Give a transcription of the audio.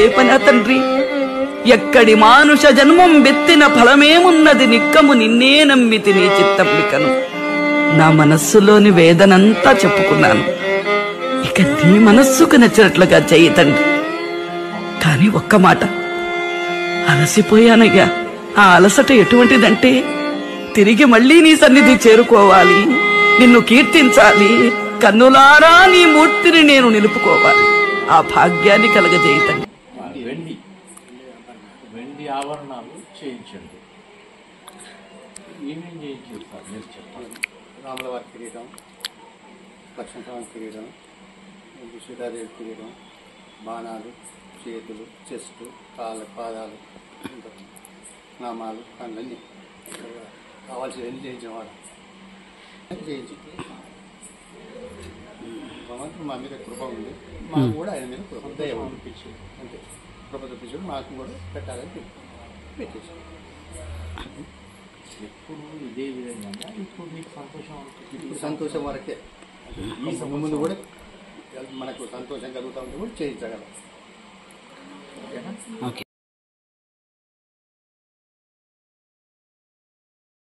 అదే పనా తండ్రి? ఎక్కడి మానుష జన్మం బెత్తిన ఫలమేమున్నది, నిక్కము నిన్నే నమ్మితి నీ చిత్తంబికను. నా మనస్సులోని వేదనంతా చెప్పుకున్నాను. ఇక నీ మనస్సుకు నచ్చినట్లుగా చెయ్యి తండ్రి. కాని ఒక్క మాట, అలసిపోయానయ్యా. ఆ అలసట ఎటువంటిదంటే, తిరిగి మళ్లీ నీ సన్నిధి చేరుకోవాలి, నిన్ను కీర్తించాలి, కన్నులారా నీ మూర్తిని నేను నిలుపుకోవాలి. ఆ భాగ్యాన్ని కలగజేయతండి. వెండి ఆభరణాలు చేయించండి. ఏమేం చేయించారు మీరు చెప్పాలి. రాములవారి కిరీటం, లక్ష్మణస్వామి కిరీటం, సీతాదేవి కిరీటం, బాణాలు, చేతులు, చెస్ట్, పాదాలు, నామాలు, కళ్ళన్నీ కావాల్సినవన్నీ చేయించిన వాడు చేయించి భగవంతుడు మా మీద కృప ఉంది, మాకు కూడా ఆయన మీద కృప దయ పంపించి అంతే. కృప చూపించాడు, మాకు కూడా పెట్టాలని పెట్టేసి ఎప్పుడు ఇదే విధంగా. ఇప్పుడు మీకు సంతోషం, ఇప్పుడు సంతోషం వరకే. ముందు కూడా మనకు సంతోషం కలుగుతూ ఉంటే కూడా చేయించగలం. ఓకేనా? ఓకే.